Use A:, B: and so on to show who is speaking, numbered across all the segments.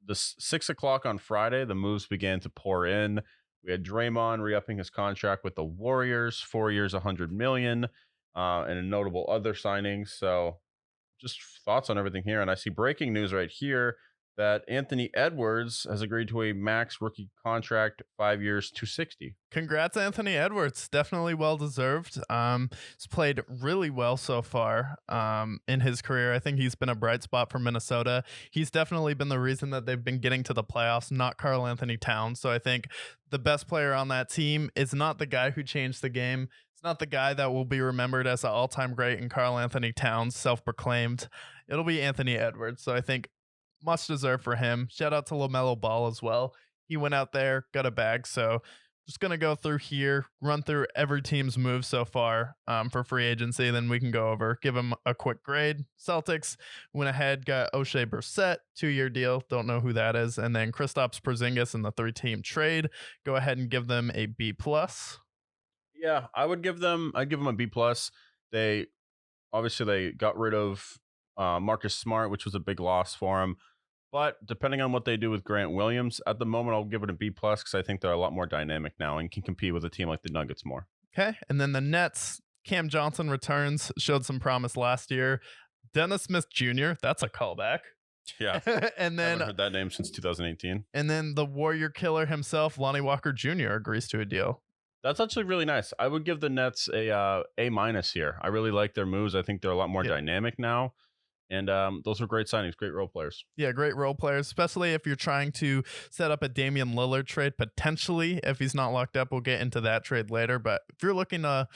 A: This 6 o'clock on Friday, the moves began to pour in. We had Draymond re-upping his contract with the Warriors, 4 years, 100 million, and a notable other signings. So, just thoughts on everything here. And I see breaking news right here that Anthony Edwards has agreed to a max rookie contract, 5 years, 260.
B: Congrats, Anthony Edwards. Definitely well deserved. He's played really well so far in his career. I think he's been a bright spot for Minnesota. He's definitely been the reason that they've been getting to the playoffs, not Karl Anthony Towns. So I think the best player on that team is not the guy who changed the game. It's not the guy that will be remembered as an all-time great in Karl Anthony Towns, self-proclaimed. It'll be Anthony Edwards. So I think much deserved for him. Shout out to LaMelo Ball as well. He went out there, got a bag. So just going to go through here, run through every team's moves so far for free agency. Then we can go over, give them a quick grade. Celtics went ahead, got O'Shea Brissett, 2-year deal. Don't know who that is. And then Kristaps Porzingis in the 3-team trade. Go ahead and give them a B+.
A: Yeah, I'd give them a B plus. They obviously they got rid of Marcus Smart, which was a big loss for him. But depending on what they do with Grant Williams, at the moment I'll give it a B plus because I think they're a lot more dynamic now and can compete with a team like the Nuggets more.
B: Okay. And then the Nets, Cam Johnson returns, showed some promise last year. Dennis Smith Jr., that's a callback.
A: Yeah,
B: and
A: I
B: then
A: haven't heard that name since 2018.
B: and then the Warrior killer himself, Lonnie Walker Jr., agrees to a deal.
A: That's actually really nice. I would give the Nets a minus here. I really like their moves. I think they're a lot more
B: Yeah.
A: dynamic now, and those were great signings, great role players.
B: Yeah, great role players, especially if you're trying to set up a Damian Lillard trade, potentially, if he's not locked up. We'll get into that trade later. But if you're looking to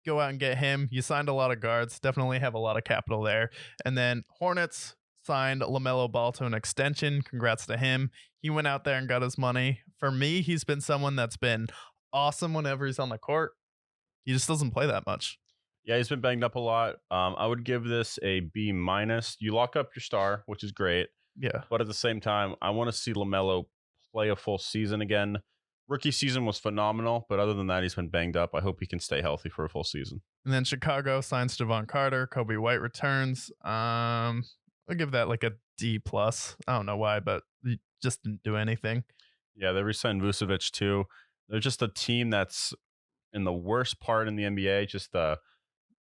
B: go out and get him, you signed a lot of guards, definitely have a lot of capital there. And then Hornets signed LaMelo Ball to an extension. Congrats to him. He went out there and got his money. For me, he's been someone that's been awesome whenever he's on the court. He just doesn't play that much.
A: Yeah, he's been banged up a lot. I would give this a B minus. You lock up your star, which is great,
B: Yeah.
A: but at the same time, I want to see LaMelo play a full season again. Rookie season was phenomenal, but other than that, he's been banged up. I hope he can stay healthy for a full season.
B: And then Chicago signs Javon Carter. Kobe White returns. I'll give that like a D plus. I don't know why, but he just didn't do anything.
A: Yeah, they re-signed Vucevic too. They're just a team that's in the worst part in the NBA, just the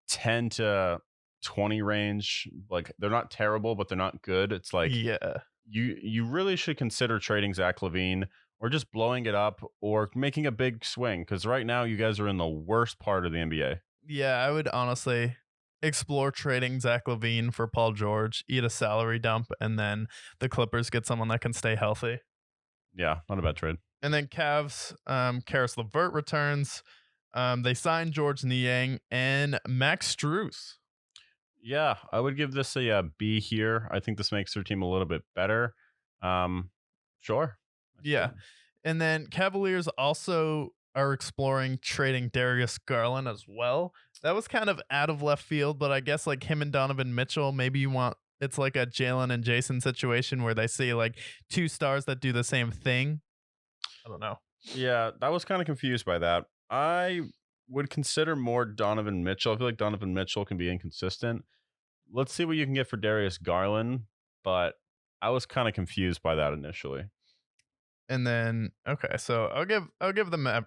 A: 10 to 20 range. Like they're not terrible, but they're not good. It's like
B: Yeah.
A: you really should consider trading Zach LaVine or just blowing it up or making a big swing because right now you guys are in the worst part of the NBA.
B: Yeah, I would honestly explore trading Zach LaVine for Paul George, eat a salary dump, and then the Clippers get someone that can stay healthy.
A: Yeah, not a bad trade.
B: And then Cavs, Karis LeVert returns. They signed George Niang and Max Strus.
A: Yeah, I would give this a B here. I think this makes their team a little bit better. Sure.
B: Yeah. And then Cavaliers also are exploring trading Darius Garland as well. That was kind of out of left field, but I guess like him and Donovan Mitchell, maybe you want it's like a Jalen and Jason situation where they see like two stars that do the same thing. I don't know.
A: Yeah, I was kind of confused by that. I would consider more Donovan Mitchell. I feel like Donovan Mitchell can be inconsistent. Let's see what you can get for Darius Garland, but I was kind of confused by that initially.
B: And then okay, so I'll give the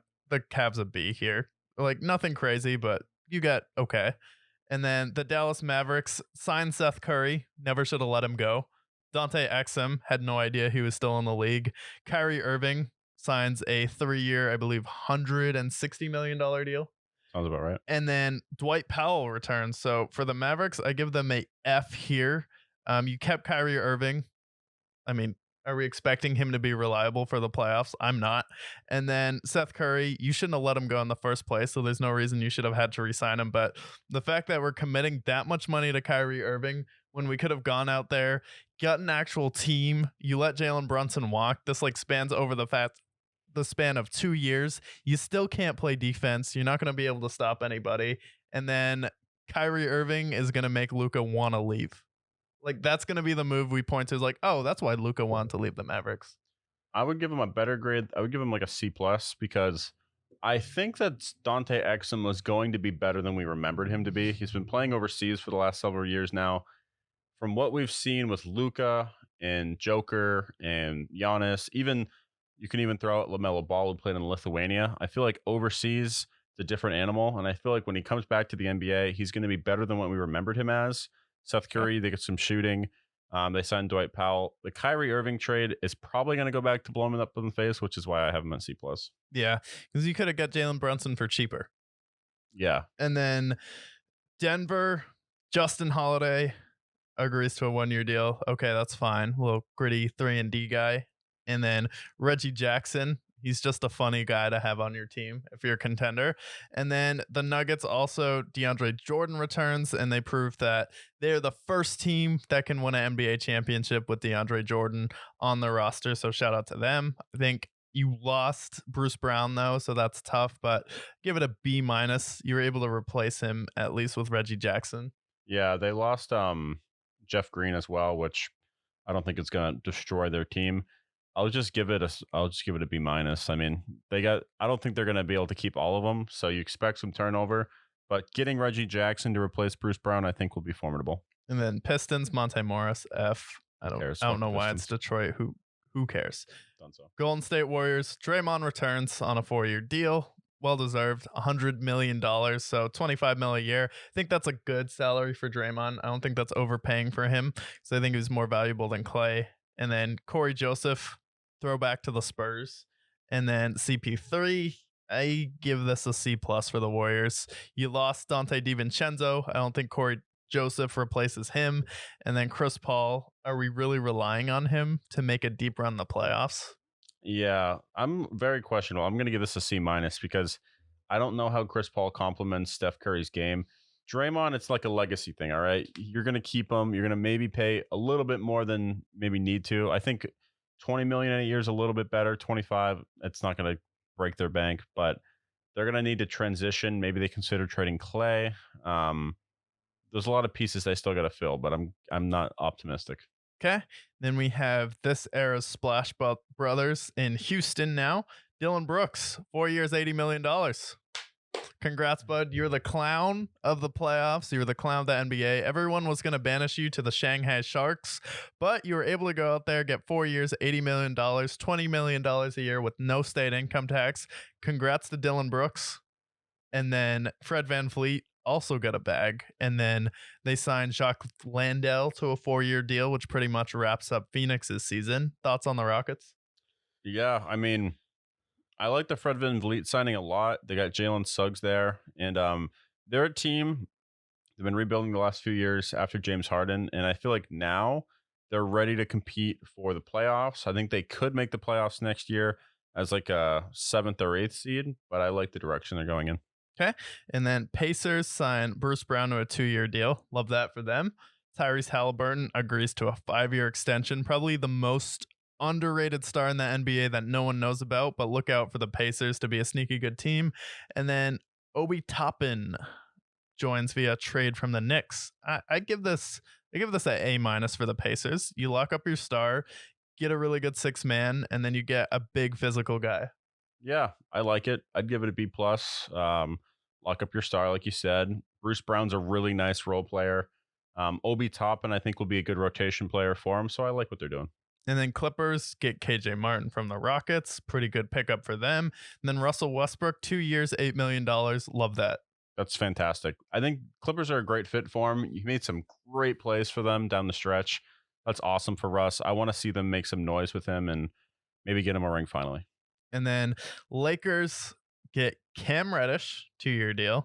B: Cavs a B here. Like nothing crazy, but you got okay. And then the Dallas Mavericks signed Seth Curry. Never should have let him go. Dante Exum had no idea he was still in the league. Kyrie Irving signs a 3-year, I believe, $160 million deal.
A: Sounds about right.
B: And then Dwight Powell returns. So for the Mavericks, I give them a F here. You kept Kyrie Irving. I mean, are we expecting him to be reliable for the playoffs? I'm not. And then Seth Curry, you shouldn't have let him go in the first place, so there's no reason you should have had to re-sign him. But the fact that we're committing that much money to Kyrie Irving when we could have gone out there, got an actual team, you let Jalen Brunson walk. This like spans over the span of 2 years. You still can't play defense. You're not going to be able to stop anybody. And then Kyrie Irving is going to make Luka want to leave. Like that's going to be the move we point to is like, oh, that's why Luka wanted to leave the Mavericks.
A: I would give him a better grade. I would give him like a C plus because I think that Dante Exum was going to be better than we remembered him to be. He's been playing overseas for the last several years now. From what we've seen with Luka and Joker and Giannis. Even you can even throw out Lamelo Ball, who played in Lithuania. I feel like overseas it's a different animal, and I feel like when he comes back to the NBA, he's going to be better than what we remembered him as. Seth
B: Okay.
A: Curry, they get some shooting. They signed Dwight Powell. The Kyrie Irving trade is probably going to go back to blowing him up in the face, which is why I have him at C plus.
B: Yeah, because you could have got Jalen Brunson for cheaper.
A: Yeah,
B: And then Denver, Justin Holiday agrees to a 1 year deal. Okay, that's fine. A little gritty 3 and D guy. And then Reggie Jackson. He's just a funny guy to have on your team if you're a contender. And then the Nuggets also, DeAndre Jordan returns, and they prove that they're the first team that can win an NBA championship with DeAndre Jordan on the roster. So shout out to them. I think you lost Bruce Brown though, so that's tough, but give it a B minus. You were able to replace him at least with Reggie Jackson.
A: yeah, they lost Jeff Green as well, which I don't think it's going to destroy their team. I'll just give it a B minus. I mean, they got. I don't think they're going to be able to keep all of them, so you expect some turnover. But getting Reggie Jackson to replace Bruce Brown, I think, will be formidable.
B: And then Pistons, Monte Morris, F. I
A: Who
B: don't
A: cares?
B: I don't
A: Fuck
B: know
A: the
B: why it's
A: Pistons.
B: Detroit. Who cares?
A: Done so.
B: Golden State Warriors, Draymond returns on a 4 year deal. Well deserved, $100 million, so 25 mil a year. I think that's a good salary for Draymond. I don't think that's overpaying for him, so I think he's more valuable than Clay. And then Corey Joseph, throwback to the Spurs. And then CP3, I give this a C plus for the Warriors. You lost Dante DiVincenzo. I don't think Corey Joseph replaces him. And then Chris Paul, are we really relying on him to make a deep run in the playoffs?
A: Yeah, I'm very questionable. I'm going to give this a C minus because I don't know how Chris Paul complements Steph Curry's game. Draymond, it's like a legacy thing. All right, you're going to keep him. You're going to maybe pay a little bit more than maybe need to. I think 20 million in a year is a little bit better. 25, it's not going to break their bank, but they're going to need to transition. Maybe they consider trading Clay. Um, there's a lot of pieces they still got to fill, but I'm not optimistic.
B: Okay. Then we have this era's Brothers in Houston now. Dylan Brooks, 4 years, $80 million. Congrats, bud. You're the clown of the playoffs. You're the clown of the NBA. Everyone was going to banish you to the Shanghai Sharks, but you were able to go out there, get 4 years, $80 million, $20 million a year with no state income tax. Congrats to Dylan Brooks. And then Fred Van Fleet also got a bag. And then they signed Jacques Landale to a 4 year deal, which pretty much wraps up Phoenix's season. Thoughts on the Rockets?
A: Yeah, I mean, I like the Fred VanVleet signing a lot. They got Jalen Suggs there, and they're a team. They've been rebuilding the last few years after James Harden, and I feel like now they're ready to compete for the playoffs. I think they could make the playoffs next year as like a seventh or eighth seed, but I like the direction they're going in.
B: Okay. And then Pacers signed Bruce Brown to a 2 year deal. Love that for them. Tyrese Halliburton agrees to a 5 year extension. Probably the most underrated star in the NBA that no one knows about, but look out for the Pacers to be a sneaky good team. And then Obi Toppin joins via trade from the Knicks. I give this a minus for the Pacers. You lock up your star, get a really good six man, and then you get a big physical guy.
A: Yeah, I like it. I'd give it a B plus. Lock up your star, like you said. Bruce Brown's a really nice role player. Obi Toppin, I think, will be a good rotation player for him. So I like what they're doing.
B: And then Clippers get KJ Martin from the Rockets. Pretty good pickup for them. And then Russell Westbrook, 2 years, $8 million. Love that.
A: That's fantastic. I think Clippers are a great fit for him. You made some great plays for them down the stretch. That's awesome for Russ. I want to see them make some noise with him and maybe get him a ring finally.
B: And then Lakers get Cam Reddish, 2 year deal.